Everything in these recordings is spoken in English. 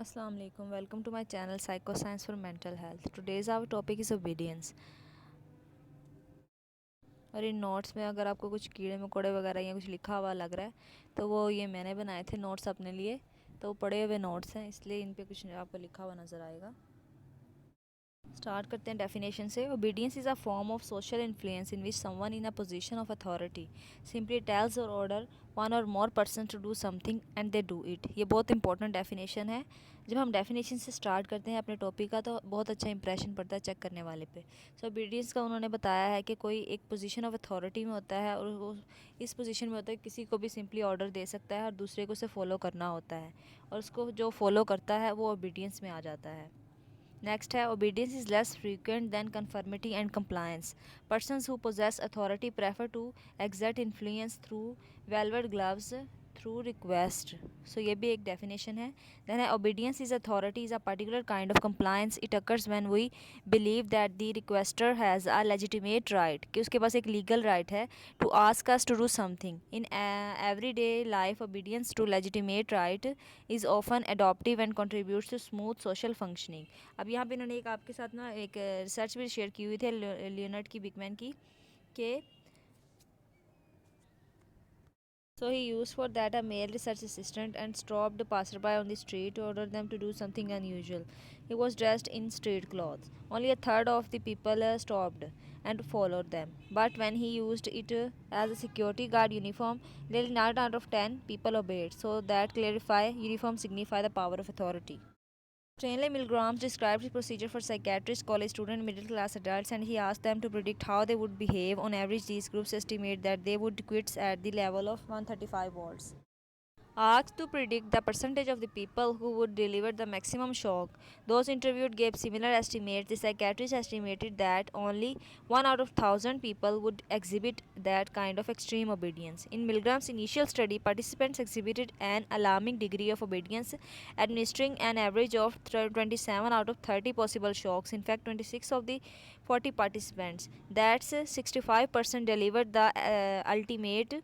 Assalamu alaikum. Welcome to my channel Psychoscience for Mental Health. Today's our topic is obedience. और इन notes में अगर आपको कुछ कीड़े मकोड़े वगैरह या कुछ लिखा हुआ लग रहा है तो वो ये मैंने बनाए थे नोट्स अपने लिए। तो वो पढ़े हुए नोट्स हैं, इसलिए इन पे कुछ आपको लिखा हुआ नज़र आएगा। स्टार्ट करते हैं डेफिनेशन से। Obedience is a form of social influence in which someone in a position of authority simply tells or order one or more person to do something and they do it. ये बहुत important definition है। जब हम definition से start करते हैं अपने topic का तो बहुत अच्छा इंप्रेशन पड़ता है चेक करने वाले पे। सो ओबीडियंस का उन्होंने बताया है कि कोई एक पोजीशन ऑफ अथॉरिटी में होता है और वो इस पोजीशन में होता है किसी को भी सिंपली ऑर्डर दे सकता है और दूसरे को उसे फॉलो करना होता है, और उसको जो फॉलो करता है वो ओबीडियंस में आ जाता है। नेक्स्ट है obedience is less frequent than conformity and compliance. Persons who possess authority prefer to exert influence through velvet gloves through request. So ये भी एक डेफिनेशन है। देन है obedience is authority is a particular kind of compliance it occurs when we believe that the requester has a legitimate right, कि उसके पास एक legal right है to ask us to do something in every day life. Obedience to legitimate right is often adaptive and contributes to smooth social functioning. अब यहाँ पे इन्होंने एक आपके साथ ना एक रिसर्च भी शेयर की हुई थी लियोनार्ड की बिगमैन की कि so he used for that a male research assistant and stopped a passerby on the street to order them to do something unusual. He was dressed in street clothes. Only a third of the people stopped and followed them. But when he used it as a security guard uniform, nearly 9 out of 10 people obeyed. So that clarify uniform signify the power of authority. Stanley Milgram described his procedure for psychiatrists, college students, and middle class adults, and he asked them to predict how they would behave. On average, these groups estimate that they would quit at the level of 135 volts. Asked to predict the percentage of the people who would deliver the maximum shock, those interviewed gave similar estimates. The psychiatrist estimated that only 1 out of 1,000 people would exhibit that kind of extreme obedience. In Milgram's initial study, participants exhibited an alarming degree of obedience, administering an average of 27 out of 30 possible shocks. In fact, 26 of the 40 participants, that's 65%, delivered the ultimate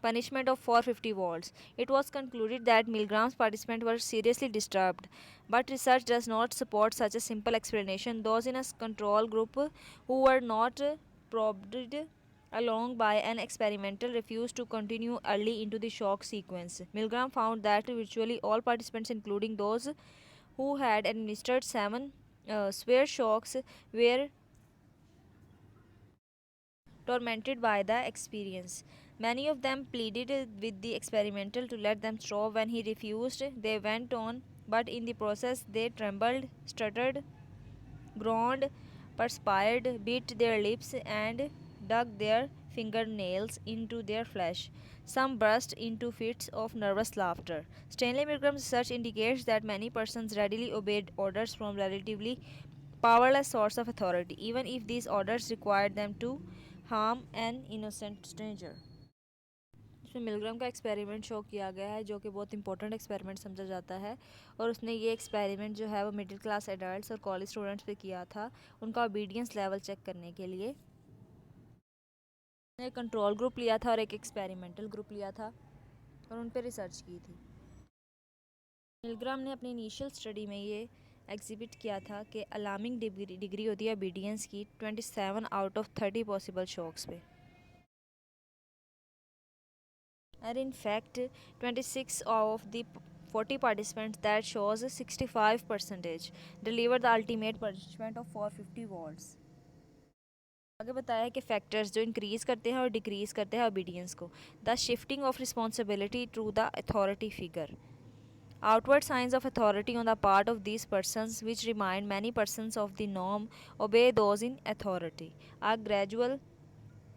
punishment of 450 volts. It was concluded that Milgram's participants were seriously disturbed, but research does not support such a simple explanation. Those in a control group who were not probed along by an experimental refused to continue early into the shock sequence. Milgram found that virtually all participants, including those who had administered 7 severe shocks, were tormented by the experience. Many of them pleaded with the experimental to let them stop. When he refused, they went on, but in the process, they trembled, stuttered, groaned, perspired, bit their lips, and dug their fingernails into their flesh. Some burst into fits of nervous laughter. Stanley Milgram's research indicates that many persons readily obeyed orders from relatively powerless source of authority, even if these orders required them to harm an innocent stranger. इसमें मिलग्राम का experiment show किया गया है जो कि बहुत important experiment समझा जाता है, और उसने ये एक्सपेरिमेंट जो है वो मिडिल क्लास एडल्ट्स और कॉलेज स्टूडेंट्स पे किया था उनका ओबीडियंस लेवल चेक करने के लिए। एक कंट्रोल ग्रुप लिया था और एक एक्सपेरिमेंटल ग्रुप लिया था और उन पर रिसर्च की थी। मिलग्राम ने अपनी इनिशियल स्टडी में ये एग्जिबिट किया था कि अलार्मिंग डिग्री होती है ओबीडियंस की 27 आउट ऑफ 30 पॉसिबल शॉक्स पे, and in fact 26 of the 40 participants, that shows 65 percentage, delivered the ultimate punishment of 450 volts. आगे बताया है कि फैक्टर्स जो इंक्रीज करते हैं और डिक्रीज करते हैं ओबीडियंस को। The shifting of responsibility to the authority figure, outward signs of authority on the part of these persons which remind many persons of the norm obey those in authority, a gradual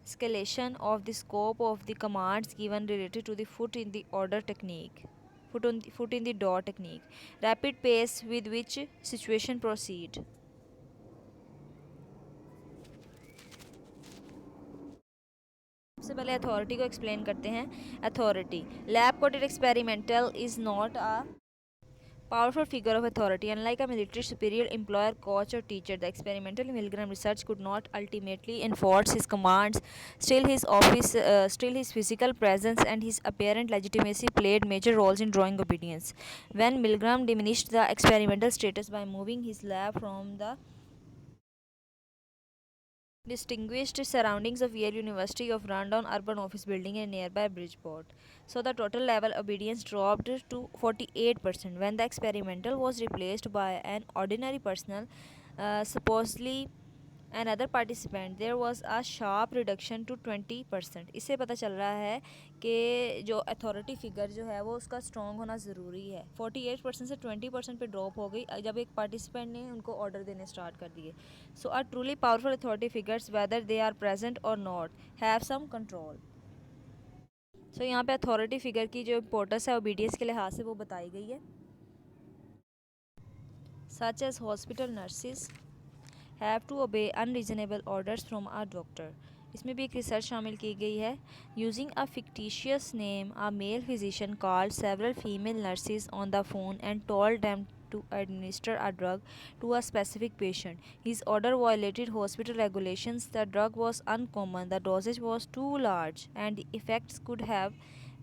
escalation of the scope of the commands given related to the foot in the order technique, foot in the door technique, rapid pace with which situation proceed. सबसे पहले authority को explain करते हैं। Authority lab coated experimental is not a Powerful figure of authority. Unlike a military superior, employer, coach, or teacher, the experimental Milgram research could not ultimately enforce his commands. Still his physical presence and his apparent legitimacy played major roles in drawing obedience. When Milgram diminished the experimental status by moving his lab from the distinguished surroundings of Yale University of rundown urban office building in nearby Bridgeport. So the total level obedience dropped to 48% when the experimental was replaced by an ordinary personnel, supposedly another participant. There was a sharp reduction to 20%. इससे पता चल रहा है कि जो authority figure जो है वो उसका स्ट्रॉन्ग होना ज़रूरी है. 48% से 20% पे ड्रॉप हो गई जब एक पार्टिसिपेंट ने उनको ऑर्डर देने स्टार्ट कर दिए. So are truly powerful authority figures whether they are present or not have some control. So यहाँ पे अथॉरिटी फिगर की जो इम्पोर्टेंस है ओबीडियंस के लिहाज से वो बताई गई है. Such as hospital nurses have to obey unreasonable orders from a doctor. इसमें भी एक रिसर्च शामिल की गई है. Using a fictitious name a male physician called several female nurses on the phone and told them to administer a drug to a specific patient. His order violated hospital regulations. The drug was uncommon, the dosage was too large, and the effects could have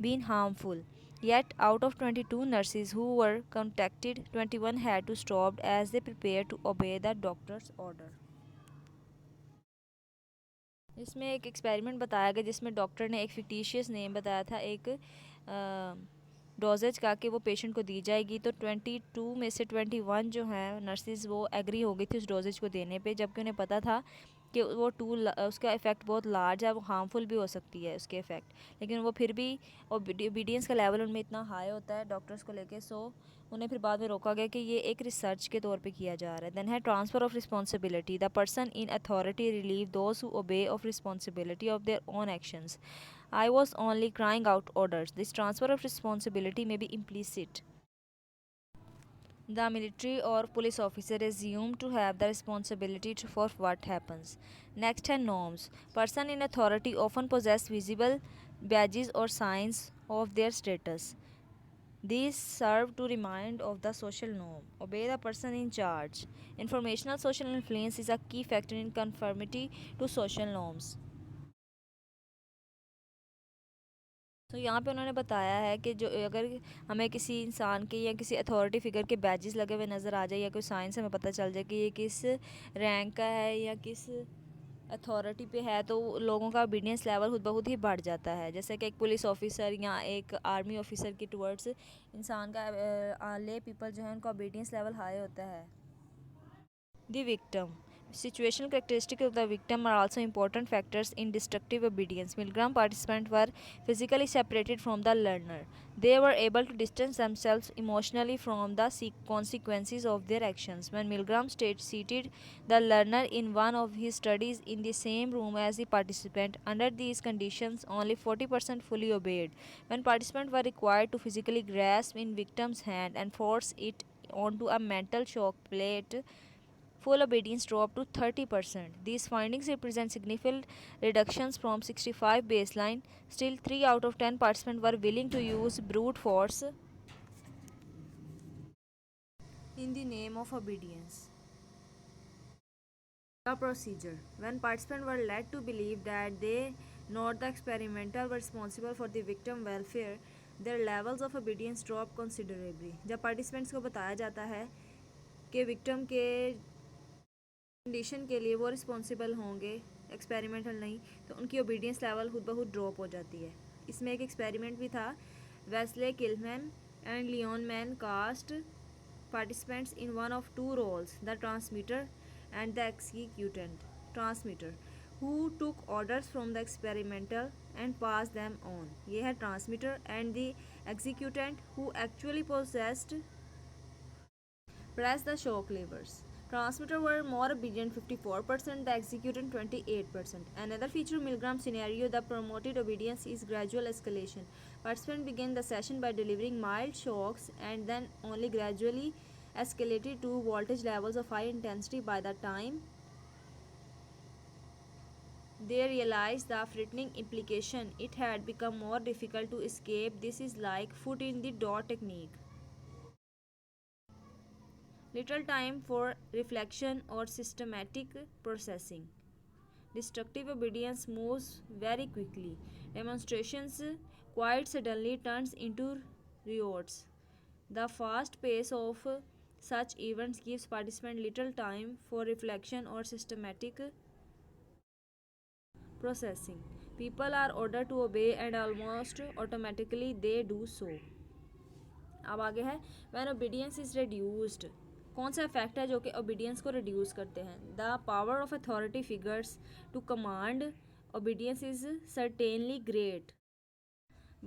been harmful. Yet, out of 22 nurses who were contacted, 21 had to stop as they prepared to obey the doctor's order. इसमें एक experiment बताया गया जिसमें doctor ने एक fictitious name बताया था एक डोजेज का कि वो पेशेंट को दी जाएगी. तो 22 में से 21 जो हैं नर्सिस वो एग्री हो गई थी उस डोजेज को देने पे, जबकि उन्हें पता था कि वो उसका इफ़ेक्ट बहुत लार्ज है, वो हार्मफुल भी हो सकती है उसके इफ़ेक्ट. लेकिन वो फिर भी ओबीडियंस का लेवल उनमें इतना हाई होता है डॉक्टर्स को लेके. सो उन्हें फिर बाद में रोका गया कि ये एक रिसर्च के तौर पे किया जा रहा है. देन है transfer of responsibility. The person in authority relieve those who obey of responsibility of their own actions. I was only crying out orders. This transfer of responsibility may be implicit. The military or police officer is assumed to have the responsibility for what happens. Next are norms. Person in authority often possess visible badges or signs of their status. These serve to remind of the social norm. Obey the person in charge. Informational social influence is a key factor in conformity to social norms. तो यहाँ पे उन्होंने बताया है कि जो अगर हमें किसी इंसान के या किसी अथॉरिटी फिगर के बैजेस लगे हुए नज़र आ जाए या कोई साइन से हमें पता चल जाए कि ये किस रैंक का है या किस अथॉरिटी पे है, तो लोगों का ओबीडियंस लेवल खुद बहुत ही बढ़ जाता है. जैसे कि एक पुलिस ऑफिसर या एक आर्मी ऑफिसर की टुवर्ड्स इंसान का ले पीपल जो है उनका ओबीडियंस लेवल हाई होता है. The victim. Situational characteristics of the victim are also important factors in destructive obedience. Milgram participants were physically separated from the learner. They were able to distance themselves emotionally from the consequences of their actions. When Milgram seated the learner in one of his studies in the same room as the participant, under these conditions, only 40% fully obeyed. When participants were required to physically grasp in victim's hand and force it onto a mental shock plate, full obedience dropped to 30%. These findings represent significant reductions from 65 baseline. Still, 3 out of 10 participants were willing to use brute force in the name of obedience. The procedure. When participants were led to believe that they, not the experimenter, were responsible for the victim welfare, their levels of obedience dropped considerably. जब participants को बताया जाता है कि victim के condition के लिए वो रिस्पॉन्सिबल होंगे, एक्सपेरिमेंटल नहीं, तो उनकी ओबीडियंस लेवल खुद ब खुद ड्रॉप हो जाती है. इसमें एक एक्सपेरिमेंट भी था. Wesley Kilham and Leon Mann cast participants in one of two roles, the transmitter and the executant. Transmitter who took orders from the experimental and passed them on. ये है transmitter. And the executant who actually pressed the shock levers. Transmitter were more obedient 54%, the executant 28%. Another feature of Milgram scenario, the promoted obedience is gradual escalation. Participants begin the session by delivering mild shocks and then only gradually escalated to voltage levels of high intensity. By the time they realized the threatening implication, it had become more difficult to escape. This is like foot in the door technique. little time for reflection or systematic processing. Destructive obedience moves very quickly. Demonstrations quite suddenly turns into riots. The fast pace of such events gives participants little time for reflection or systematic processing. People are ordered to obey and almost automatically they do so. अब आगे है when obedience is reduced. कौन सा effect है जो कि obedience को reduce करते हैं? The power of authority figures to command obedience is certainly great,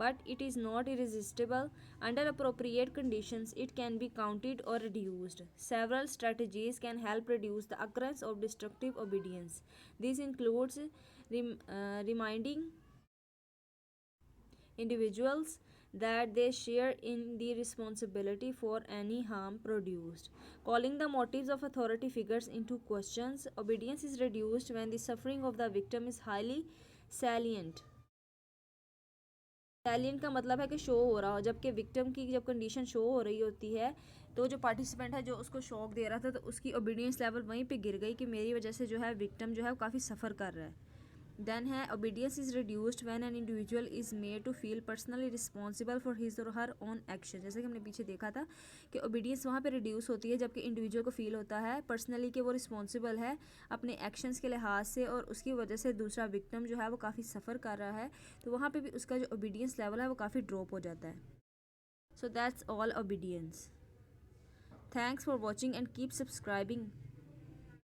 but it is not irresistible. Under appropriate conditions, it can be counted or reduced. Several strategies can help reduce the occurrence of destructive obedience. This includes reminding individuals that they share in the responsibility for any harm produced. Calling the motives of authority figures into questions. Obedience is reduced when the suffering of the victim is highly salient. Salient का मतलब है कि show हो रहा हो, जबकि victim की जब कंडीशन शो हो रही होती है तो जो पार्टिसिपेंट है जो उसको शॉक दे रहा था तो उसकी ओबीडियंस लेवल वहीं पे गिर गई कि मेरी वजह से जो है विक्टिम जो है वो काफ़ी सफ़र कर रहा है. देन है obedience is reduced when an individual is made to feel personally responsible for his or her own action. जैसे कि हमने पीछे देखा था कि ओबीडियंस वहाँ पे रिड्यूस होती है जबकि इंडिविजुअल को फील होता है पर्सनली कि वो रिस्पॉन्सिबल है अपने एक्शंस के लिहाज से और उसकी वजह से दूसरा विक्टिम जो है वो काफ़ी सफ़र कर रहा है, तो वहाँ पे भी उसका जो ओबीडियंस लेवल है वो काफ़ी ड्रॉप हो जाता है. So that's all obedience. Thanks for watching and keep subscribing.